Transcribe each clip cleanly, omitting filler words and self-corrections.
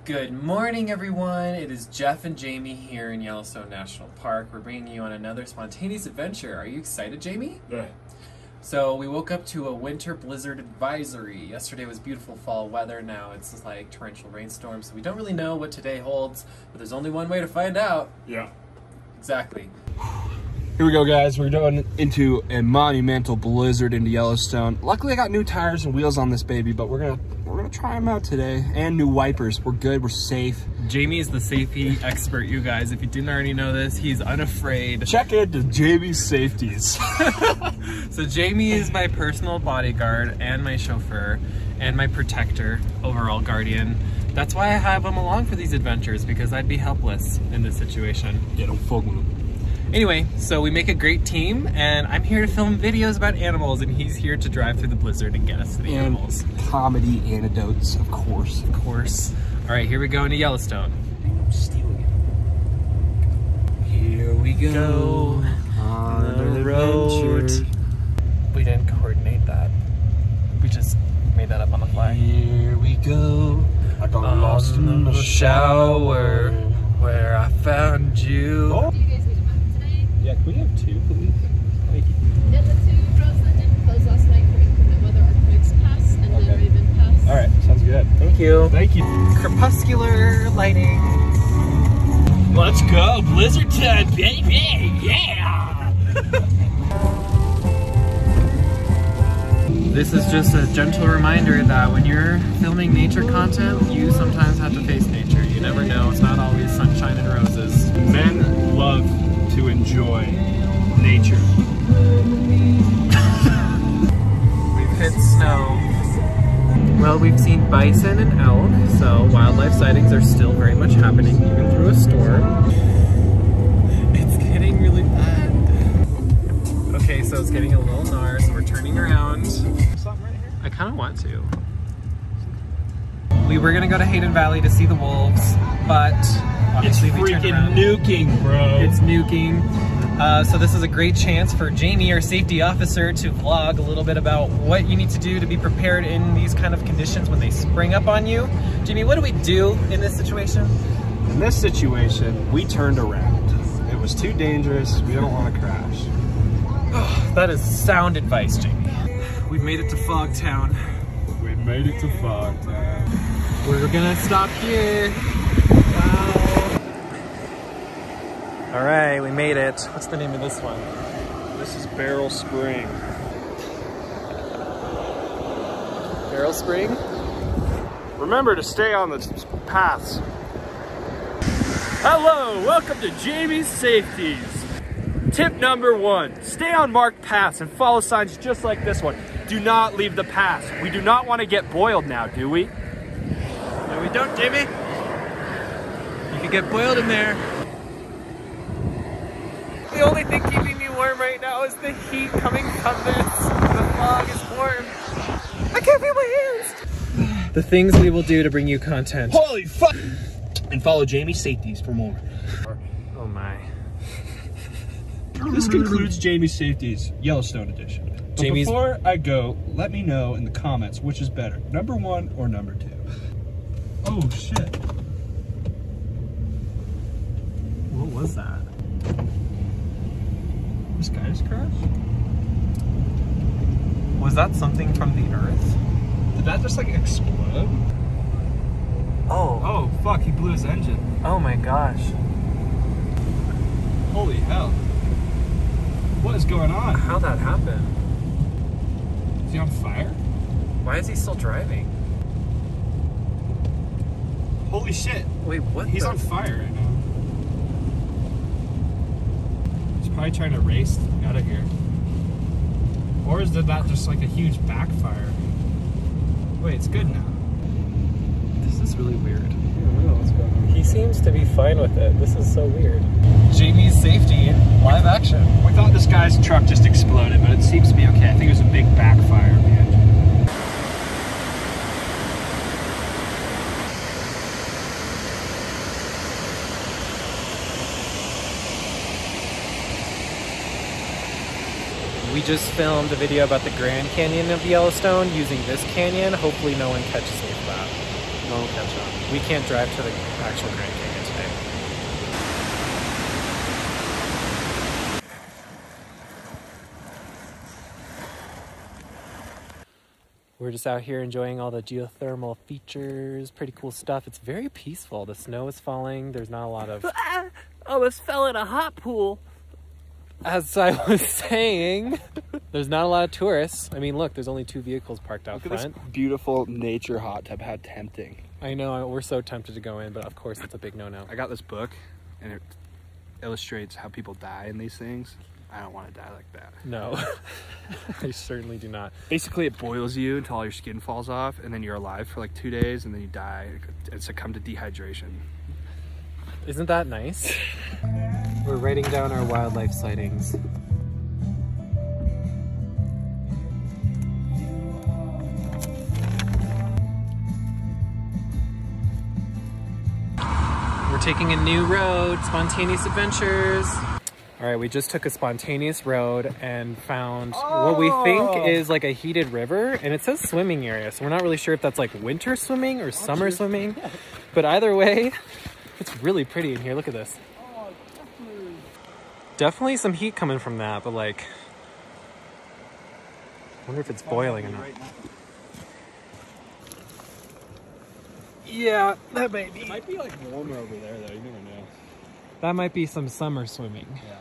Good morning, everyone. It is Jeff and Jamie here in Yellowstone National Park. We're bringing you on another spontaneous adventure. Are you excited, Jamie? Yeah. So we woke up to a winter blizzard advisory. Yesterday was beautiful fall weather. Now it's like torrential rainstorms. So we don't really know what today holds, but there's only one way to find out. Yeah. Exactly. Here we go, guys. We're going into a monumental blizzard into Yellowstone. Luckily, I got new tires and wheels on this baby, but we're gonna try them out today. And new wipers. We're good. We're safe. Jamie is the safety expert, you guys. If you didn't already know this, he's unafraid. Check into Jamie's Safeties. So Jamie is my personal bodyguard and my chauffeur and my protector, overall guardian. That's why I have him along for these adventures, because I'd be helpless in this situation. Yeah, don't fuck with him. Anyway, so we make a great team, and I'm here to film videos about animals, and he's here to drive through the blizzard and get us to the animals. Comedy anecdotes, of course. Of course. All right, here we go into Yellowstone. I'm stealing it. Here we go on the road. We didn't coordinate that. We just made that up on the fly. Here we go. I got lost in the shower where I found you. Oh. Do you guys need a map today? Yeah, can we have two, please? Thank you. Yeah, the two roads that didn't close last night for inclement weather are Quiggs Pass and Okay. then Raven Pass. All right, sounds good. Thank you. Thank you. Crepuscular lighting. Let's go, blizzard time, baby! Yeah! This is just a gentle reminder that when you're filming nature content, you sometimes have to face nature. You never know, it's not always sunshine and roses. Men love to enjoy nature. We've hit snow. Well, we've seen bison and elk, so wildlife sightings are still very much happening, even through a storm. It's getting really bad. Okay, so it's getting a little gnar, so we're turning around. I kind of want to. We were gonna go to Hayden Valley to see the wolves, but obviously we turned around. Nuking, bro. It's nuking. So this is a great chance for Jamie, our safety officer, to vlog a little bit about what you need to do to be prepared in these kind of conditions when they spring up on you. Jamie, what do we do in this situation? In this situation, we turned around. It was too dangerous. We don't want to crash. That is sound advice, Jamie. We've made it to Fogtown. We made it to Fogtown. We're gonna stop here. Wow. All right, we made it. What's the name of this one? This is BERYL Spring. BERYL Spring? Remember to stay on the paths. Hello, welcome to Jamie's Safeties. Tip number 1, stay on marked paths and follow signs just like this one. Do not leave the path. We do not want to get boiled now, do we? No, we don't, Jamie. You could get boiled in there. The only thing keeping me warm right now is the heat coming from this. The fog is warm. I can't feel my hands. The things we will do to bring you content. Holy fuck! And follow Jamie's Safeties for more. Oh my. This concludes Jamie's Safeties Yellowstone edition. But Jamie's... before I go, let me know in the comments which is better, number 1 or number 2. Oh shit. What was that? This guy just crashed? Was that something from the earth? Did that just like explode? Oh. Oh fuck, he blew his engine. Oh my gosh. Holy hell. What is going on? How'd that happen? Is he on fire? Why is he still driving? Holy shit. Wait, what? He's on fire right now. He's probably trying to race out of here. Or is that just like a huge backfire? Wait, it's good now. This is really weird. I don't know what's going on. He seems to be fine with it. This is so weird. Jamie's Safety, live action. We thought this guy's truck just exploded, but it seems to be okay. I think it was a big backfire of the engine. We just filmed a video about the Grand Canyon of Yellowstone using this canyon. Hopefully no one catches me for that. Won't catch up. We can't drive to the actual Grand Canyon today. We're just out here enjoying all the geothermal features. Pretty cool stuff. It's very peaceful. The snow is falling. There's not a lot of... I almost fell in a hot pool. As I was saying, there's not a lot of tourists. I mean, look, there's only 2 vehicles parked out front. Look at this beautiful nature hot tub. How tempting. I know, we're so tempted to go in, but of course it's a big no-no. I got this book, and it illustrates how people die in these things. I don't want to die like that. No, I certainly do not. Basically, it boils you until all your skin falls off, and then you're alive for like 2 days, and then you die and succumb to dehydration. Isn't that nice? We're writing down our wildlife sightings. We're taking a new road, spontaneous adventures. All right, we just took a spontaneous road and found what we think is like a heated river, and it says swimming area, so we're not really sure if that's like winter swimming or summer swimming, but either way, it's really pretty in here. Look at this. Definitely some heat coming from that, but like, I wonder if it's boiling or not. Yeah, that might be. It might be like warmer over there though, you never know. That might be some summer swimming. Yeah.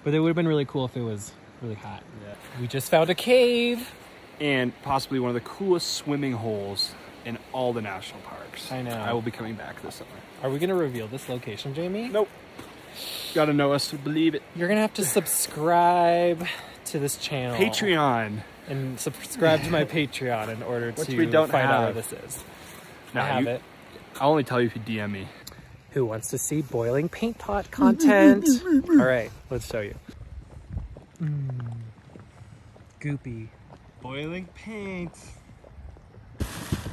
But it would have been really cool if it was really hot. Yeah. We just found a cave. And possibly one of the coolest swimming holes in all the national parks. I know. I will be coming back this summer. Are we gonna reveal this location, Jamie? Nope. Gotta know us to believe it. You're gonna have to subscribe to this channel. Patreon. And subscribe to my Patreon in order to find out where this is. No, I have it. I'll only tell you if you DM me. Who wants to see boiling paint pot content? All right, let's show you. Goopy. Boiling paint.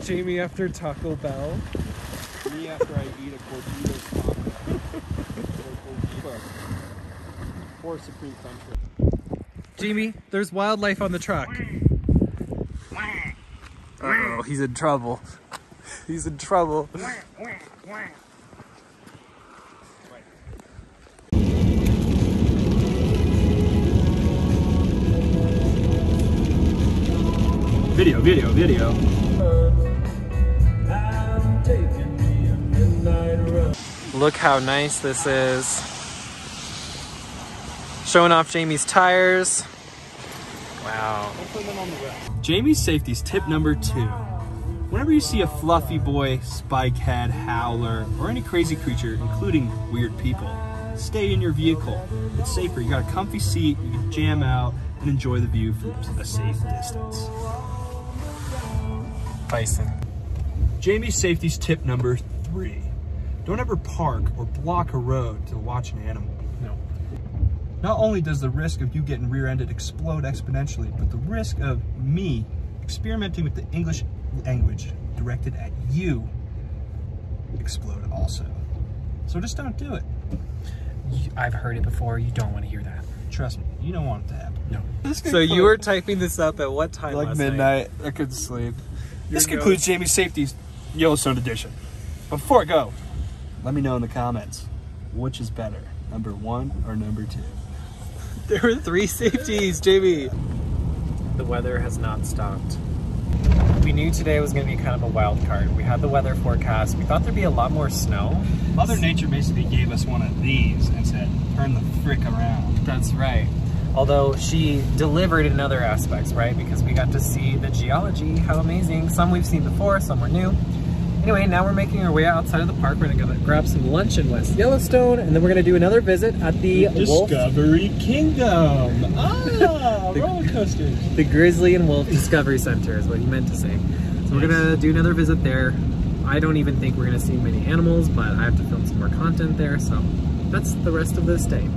Jamie after Taco Bell. Me after I eat a Cortitos taco. Or Supreme Country. Jamie, there's wildlife on the truck. Uh-oh, he's in trouble. He's in trouble. Video. Look how nice this is. Showing off Jamie's tires. Wow. Jamie's safety's tip number 2. Whenever you see a fluffy boy, spikehead, howler, or any crazy creature, including weird people, stay in your vehicle. It's safer. You got a comfy seat, you can jam out and enjoy the view from a safe distance. Bison. Jamie's safety's tip number 3. Don't ever park or block a road to watch an animal. No. Not only does the risk of you getting rear-ended explode exponentially, but the risk of me experimenting with the English language directed at you explode also. So just don't do it. I've heard it before. You don't want to hear that. Trust me, you don't want it to happen. No. So you were typing this up at what time Like last midnight. night? I couldn't sleep. This concludes Jamie's Safety's Yellowstone edition. Before I go, let me know in the comments, which is better, number 1 or number 2? There were 3 safeties, Jamie. The weather has not stopped. We knew today was going to be kind of a wild card. We had the weather forecast. We thought there'd be a lot more snow. Mother Nature basically gave us one of these and said, turn the frick around. That's right. Although she delivered in other aspects, right? Because we got to see the geology, how amazing. Some we've seen before, some were new. Anyway, now we're making our way outside of the park. We're gonna grab some lunch in West Yellowstone, and then we're gonna do another visit at the Discovery Kingdom. Ah, roller coasters. The Grizzly and Wolf Discovery Center is what he meant to say. So we're gonna do another visit there. I don't even think we're gonna see many animals, but I have to film some more content there, so that's the rest of this day.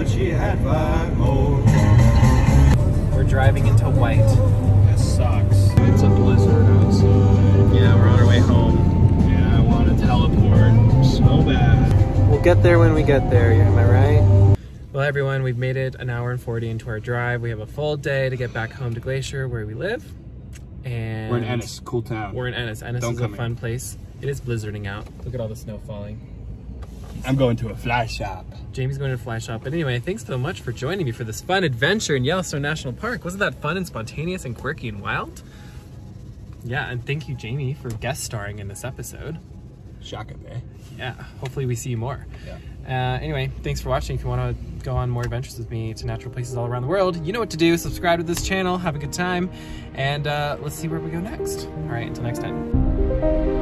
but she had 5 more. We're driving into White. That sucks. It's a blizzard outside. Yeah, we're on our way home. Yeah, I want to teleport so bad. We'll get there when we get there, am I right? Well, everyone, we've made it 1 hour and 40 into our drive. We have a full day to get back home to Glacier, where we live. And We're in Ennis, cool town. We're in Ennis. Ennis Don't is a come fun place. It is blizzarding out. Look at all the snow falling. I'm going to a fly shop. Jamie's going to the fly shop. But anyway, thanks so much for joining me for this fun adventure in Yellowstone National Park. Wasn't that fun and spontaneous and quirky and wild? Yeah, and thank you, Jamie, for guest starring in this episode. Shaka, eh? Yeah, hopefully we see you more. Yeah. Anyway, thanks for watching. If you want to go on more adventures with me to natural places all around the world, you know what to do. Subscribe to this channel, have a good time, and let's see where we go next. All right, until next time.